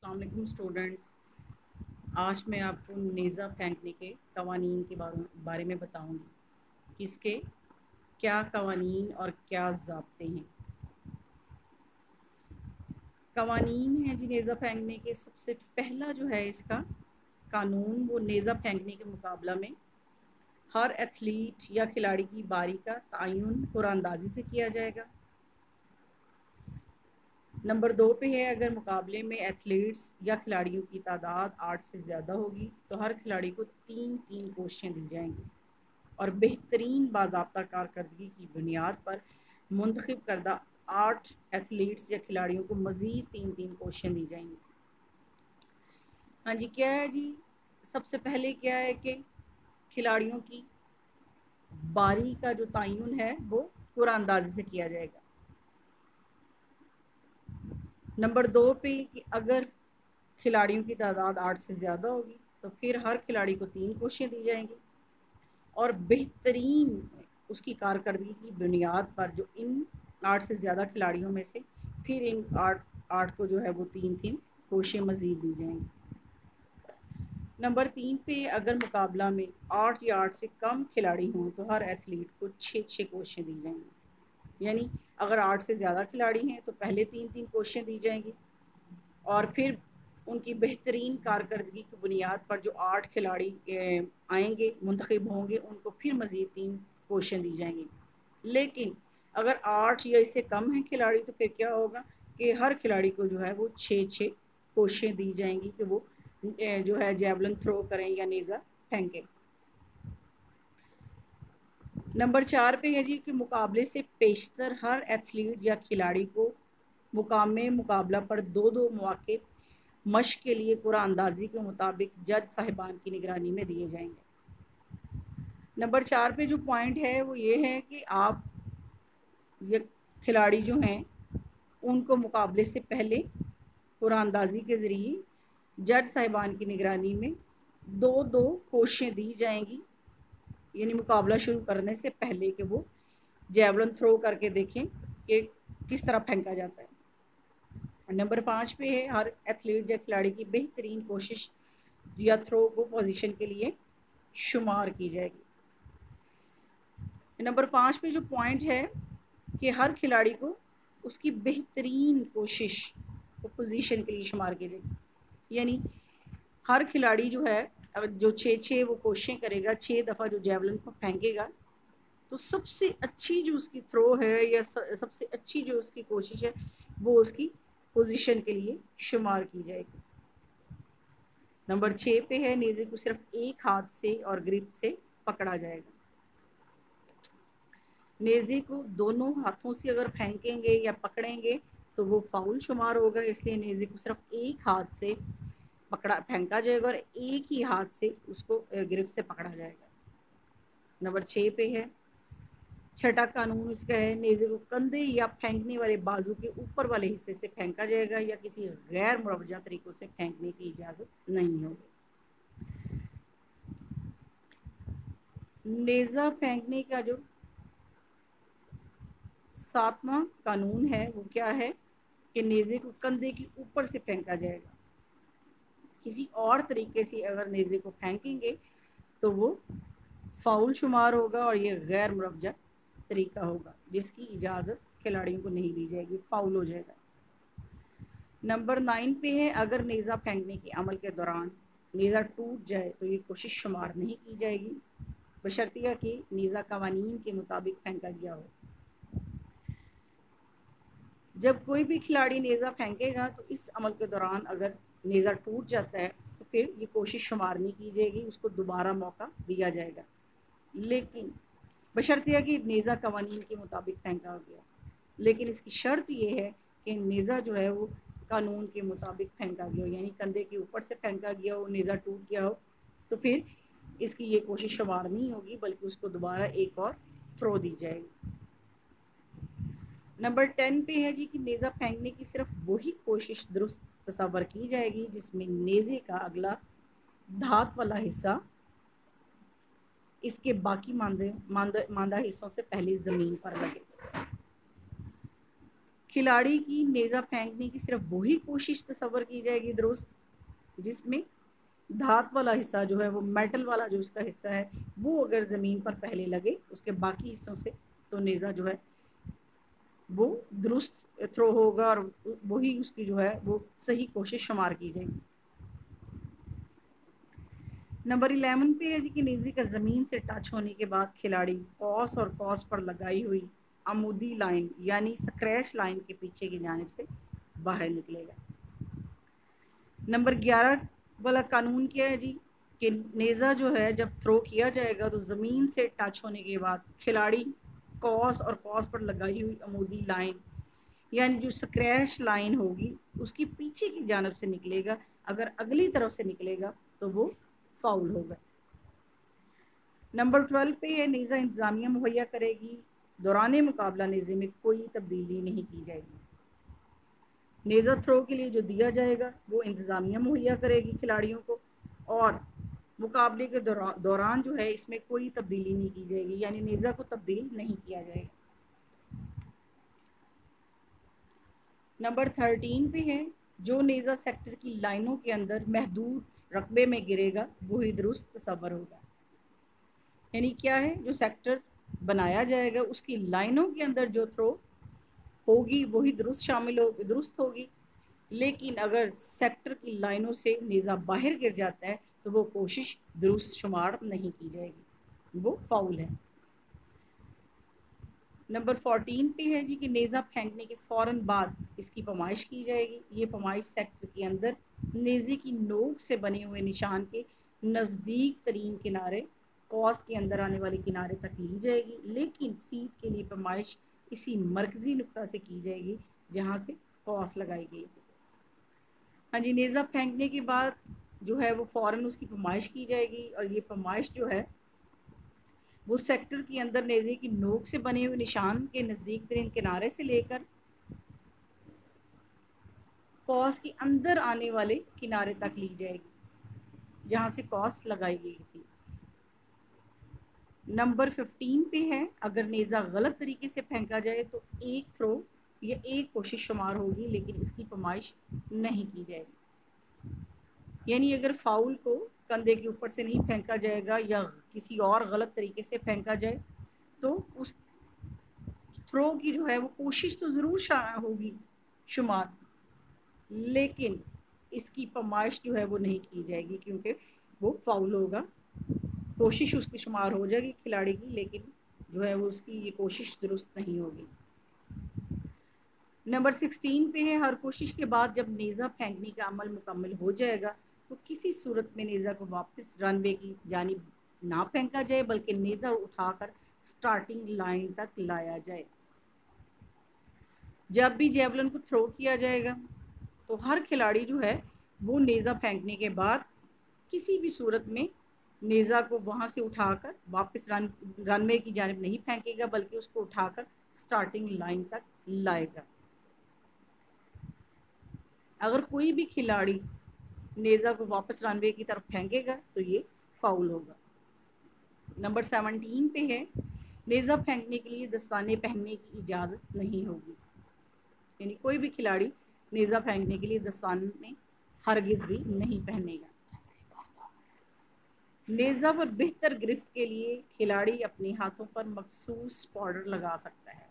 السلام علیکم اسٹوڈنٹس۔ آج میں آپ کو نیزہ پھینکنے کے قوانین کے بارے میں بتاؤں گی کہ اس کے کیا قوانین اور کیا ضابطے ہیں۔ قوانین ہیں جی نیزہ پھینکنے کے۔ سب سے پہلا جو ہے اس کا قانون، وہ نیزہ پھینکنے کے مقابلہ میں ہر ایتھلیٹ یا کھلاڑی کی باری کا تعین قرعہ اندازی سے کیا جائے گا۔ نمبر 2 پہ ہے، اگر مقابلے میں ایتھلیٹس یا کھلاڑیوں کی تعداد 8 سے زیادہ ہوگی تو ہر کھلاڑی کو 3 کوششیں دی جائیں گی اور بہترین باضابطہ کارکردگی کی بنیاد پر منتخب کردہ 8 ایتھلیٹس یا کھلاڑیوں کو مزید 3 کوششیں دی جائیں گی۔ ہاں جی، کیا ہے جی؟ سب سے پہلے کیا ہے کہ کھلاڑیوں کی باری کا جو تعین ہے وہ قرعہ اندازی سے کیا جائے گا۔ نمبر 2 پہ کہ اگر کھلاڑیوں کی تعداد 8 سے زیادہ ہوگی تو پھر ہر کھلاڑی کو 3 کوششیں دی جائیں گی اور بہترین اس کی کارکردگی کی بنیاد پر جو ان 8 سے زیادہ کھلاڑیوں میں سے پھر ان 8 کو جو ہے وہ 3 کوششیں مزید دی جائیں گی۔ نمبر 3 پہ اگر مقابلہ میں 8 یا 8 سے کم کھلاڑی ہوں تو ہر ایتھلیٹ کو 6 کوششیں دی جائیں گی۔ یعنی اگر 8 سے زیادہ کھلاڑی ہیں تو پہلے 3 کوششیں دی جائیں گی اور پھر ان کی بہترین کارکردگی کی بنیاد پر جو 8 کھلاڑی آئیں گے، منتخب ہوں گے، ان کو پھر مزید 3 کوششیں دی جائیں گی۔ لیکن اگر 8 یا اس سے کم ہیں کھلاڑی تو پھر کیا ہوگا کہ ہر کھلاڑی کو جو ہے وہ 6 کوششیں دی جائیں گی کہ وہ جو ہے جیولن تھرو کریں یا نیزہ پھینکیں۔ نمبر 4 پہ ہے جی کہ مقابلے سے پیشتر ہر ایتھلیٹ یا کھلاڑی کو مقام مقابلہ پر 2 مواقع مشق کے لیے قرعہ اندازی کے مطابق جج صاحبان کی نگرانی میں دیے جائیں گے۔ نمبر 4 پہ جو پوائنٹ ہے وہ یہ ہے کہ آپ یہ کھلاڑی جو ہیں ان کو مقابلے سے پہلے قرعہ اندازی کے ذریعے جج صاحبان کی نگرانی میں 2 کوششیں دی جائیں گی، یعنی مقابلہ شروع کرنے سے پہلے کہ وہ جیولن تھرو کر کے دیکھیں کہ کس طرح پھینکا جاتا ہے۔ نمبر 5 پہ ہے ہر ایتھلیٹ یا کھلاڑی کی بہترین کوشش یا تھرو کو پوزیشن کے لیے شمار کی جائے گی۔ نمبر 5 پہ جو پوائنٹ ہے کہ ہر کھلاڑی کو اس کی بہترین کوشش کو پوزیشن کے لیے شمار کی جائے گی، یعنی ہر کھلاڑی جو ہے جو 6 وہ کوششیں کرے گا، 6 دفعہ جو جیولن کو پھینکے گا تو سب سے اچھی جو اس کی تھرو ہے یا سب سے اچھی جو اس کی کوشش ہے وہ اس کی پوزیشن کے لیے شمار کی جائے گی۔ نمبر 6 پہ ہے نیزے کو صرف ایک ہاتھ سے اور گرفت سے پکڑا جائے گا۔ نیزے کو دونوں ہاتھوں سے اگر پھینکیں گے یا پکڑیں گے تو وہ فاؤل شمار ہوگا، اس لیے نیزے کو صرف ایک ہاتھ سے پھینکا جائے گا اور ایک ہی ہاتھ سے اس کو گرفت سے پکڑا جائے گا۔ نمبر 6 پہ ہے چھٹا قانون اس کا ہے، نیزے کو کندھے یا پھینکنے والے بازو کے اوپر والے حصے سے پھینکا جائے گا یا کسی غیر مروجہ طریقوں سے پھینکنے کی اجازت نہیں ہوگی۔ نیزہ پھینکنے کا جو 7واں قانون ہے وہ کیا ہے کہ نیزے کو کندھے کے اوپر سے پھینکا جائے گا۔ کسی اور طریقے سے اگر نیزے کو پھینکیں گے تو وہ فاؤل شمار ہوگا اور یہ غیر مروجہ طریقہ ہوگا جس کی اجازت کھلاڑیوں کو نہیں دی جائے گی، فاؤل ہو جائے گا۔ نمبر 9 پہ ہے اگر نیزہ پھینکنے کے عمل کے دوران نیزہ ٹوٹ جائے تو یہ کوشش شمار نہیں کی جائے گی، بشرطیہ کہ نیزہ قوانین کے مطابق پھینکا گیا ہو۔ جب کوئی بھی کھلاڑی نیزہ پھینکے گا تو اس عمل کے دوران اگر نیزہ ٹوٹ جاتا ہے تو پھر یہ کوشش شمار نہیں کی جائے گی، اس کو دوبارہ موقع دیا جائے گا، لیکن بشرطیہ کہ نیزہ قوانین کے مطابق پھینکا گیا۔ لیکن اس کی شرط یہ ہے کہ نیزہ جو ہے وہ قانون کے مطابق پھینکا گیا ہو، یعنی کندھے کے اوپر سے پھینکا گیا ہو، نیزہ ٹوٹ گیا ہو تو پھر اس کی یہ کوشش شمار نہیں ہوگی بلکہ اس کو دوبارہ ایک اور تھرو دی جائے گی۔ نمبر 10 پہ ہے جی کہ نیزہ پھینکنے کی صرف وہی کوشش درست تصور کی جائے گی جس میں نیزے کا اگلا دھات والا حصہ اس کے باقی ماندہ حصوں سے پہلے زمین پر لگے۔ کھلاڑی کی نیزہ پھینکنے کی صرف وہی کوشش تصور کی جائے گی درست جس میں دھات والا حصہ جو ہے وہ میٹل والا جو اس کا حصہ ہے وہ اگر زمین پر پہلے لگے اس کے باقی حصوں سے تو نیزہ جو ہے وہ درست تھرو ہوگا اور وہی اس کی جو ہے وہ صحیح کوشش شمار کی جائے گی۔ نمبر 11 پہ ہے جی کہ نیزے کا زمین سے ٹچ ہونے کے بعد کھلاڑی کاس اور کاس پر لگائی ہوئی عمودی لائن یعنی سکریچ لائن کے پیچھے کی جانب سے باہر نکلے گا۔ نمبر 11 والا قانون کیا ہے جی کہ نیزہ جو ہے جب تھرو کیا جائے گا تو زمین سے ٹچ ہونے کے بعد کھلاڑی کاس اور کاس پر لگائی ہوئی عمودی لائن یعنی جو سکریچ لائن ہوگی اس کی پیچھے کی جانب سے نکلے گا، اگر اگلی طرف سے نکلے گا تو وہ فاؤل ہوگا۔ نمبر 12 پہ یہ نیزہ انتظامیہ مہیا کرے گی، دوران مقابلہ نیزے میں کوئی تبدیلی نہیں کی جائے گی۔ نیزہ تھرو کے لیے جو دیا جائے گا وہ انتظامیہ مہیا کرے گی کھلاڑیوں کو، اور مقابلے کے دوران جو ہے اس میں کوئی تبدیلی نہیں کی جائے گی، یعنی نیزہ کو تبدیل نہیں کیا جائے گا۔ نمبر 13 پہ ہے جو نیزہ سیکٹر کی لائنوں کے اندر محدود رقبے میں گرے گا وہی درست تصور ہوگا۔ یعنی کیا ہے، جو سیکٹر بنایا جائے گا اس کی لائنوں کے اندر جو تھرو ہوگی وہی درست ہوگی، لیکن اگر سیکٹر کی لائنوں سے نیزہ باہر گر جاتا ہے تو وہ کوشش درست شمار نہیں کی جائے گی، وہ فاؤل ہے۔ نمبر 14 پہ ہے جی کہ نیزہ پھینکنے کے فوراً بعد اس کی پیمائش کی جائے گی۔ یہ پیمائش سیکٹر کے اندر نیزے کی نوک سے بنے ہوئے نشان کے نزدیک ترین کنارے قوس کے اندر آنے والے کنارے تک لی جائے گی، لیکن سیدھ کے لیے پیمائش اسی مرکزی نقطہ سے کی جائے گی جہاں سے قوس لگائی گئی تھی۔ ہاں جی، نیزہ پھینکنے کے بعد جو ہے وہ فوراً اس کی پیمائش کی جائے گی، اور یہ پیمائش جو ہے وہ سیکٹر کے اندر نیزے کی نوک سے بنے ہوئے نشان کے نزدیک ترین کنارے سے لے کر قوس کے اندر آنے والے کنارے تک لی جائے گی جہاں سے قوس لگائی گئی تھی۔ نمبر 15 پہ ہے اگر نیزہ غلط طریقے سے پھینکا جائے تو ایک تھرو یا ایک کوشش شمار ہوگی لیکن اس کی پیمائش نہیں کی جائے گی۔ یعنی اگر فاؤل کو کندھے کے اوپر سے نہیں پھینکا جائے گا یا کسی اور غلط طریقے سے پھینکا جائے تو اس تھرو کی جو ہے وہ کوشش تو ضرور ہوگی شمار، لیکن اس کی پیمائش جو ہے وہ نہیں کی جائے گی کیونکہ وہ فاؤل ہوگا۔ کوشش اس کی شمار ہو جائے گی کھلاڑی کی، لیکن جو ہے وہ اس کی یہ کوشش درست نہیں ہوگی۔ نمبر 16 پہ ہے ہر کوشش کے بعد جب نیزہ پھینکنے کا عمل مکمل ہو جائے گا تو کسی صورت میں نیزہ کو واپس رن وے کی جانب نہ پھینکا جائے بلکہ نیزہ اٹھا کر سٹارٹنگ لائن تک لایا جائے۔ جب بھی جیولن کو تھرو کیا جائے گا تو ہر کھلاڑی جو ہے وہ نیزہ پھینکنے کے بعد کسی بھی صورت میں نیزہ کو وہاں سے اٹھا کر واپس رن وے کی جانب نہیں پھینکے گا بلکہ اس کو اٹھا کر سٹارٹنگ لائن تک لائے گا۔ اگر کوئی بھی کھلاڑی نیزہ کو واپس رن وے کی طرف پھینکے گا تو یہ فاؤل ہوگا۔ نمبر 17 پہ ہے نیزہ پھینکنے کے لیے دستانے پہننے کی اجازت نہیں ہوگی، یعنی کوئی بھی کھلاڑی نیزہ پھینکنے کے لیے دستانے ہرگز بھی نہیں پہنے گا۔ نیزہ پر بہتر گرفت کے لیے کھلاڑی اپنے ہاتھوں پر مخصوص پاؤڈر لگا سکتا ہے۔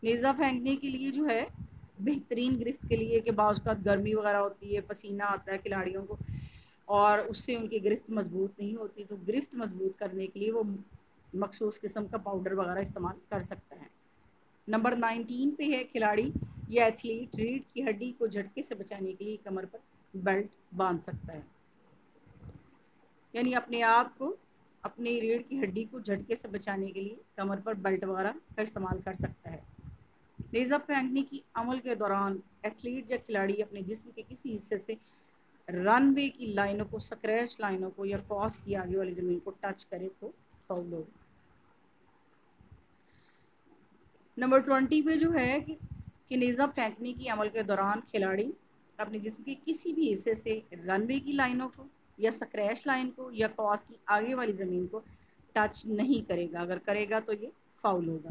نیزہ پھینکنے کے لیے جو ہے بہترین گرفت کے لیے کہ بعض اوقات گرمی وغیرہ ہوتی ہے، پسینہ آتا ہے کھلاڑیوں کو اور اس سے ان کی گرفت مضبوط نہیں ہوتی، تو گرفت مضبوط کرنے کے لیے وہ مخصوص قسم کا پاؤڈر وغیرہ استعمال کر سکتا ہے۔ نمبر 19 پہ ہے کھلاڑی یا ایتھلیٹ ریڑھ کی ہڈی کو جھٹکے سے بچانے کے لیے کمر پر بیلٹ باندھ سکتا ہے، یعنی اپنے آپ کو اپنی ریڑھ کی ہڈی کو جھٹکے سے بچانے کے لیے کمر پر بیلٹ وغیرہ کا استعمال کر سکتا ہے۔ نیزہ پھینکنے کی عمل کے دوران ایتھلیٹ یا کھلاڑی اپنے جسم کے کسی حصے سے رن وے کی لائنوں کو، سکریچ لائنوں کو یا کراس کی آگے والی زمین کو ٹچ کرے تو فاؤل ہوگا۔ نمبر 20 پہ جو ہے کہ نیزہ پھینکنے کی عمل کے دوران کھلاڑی اپنے جسم کے کسی بھی حصے سے رن وے کی لائنوں کو یا سکریچ لائن کو یا کراس کی آگے والی زمین کو ٹچ نہیں کرے گا، اگر کرے گا تو یہ فاؤل ہوگا۔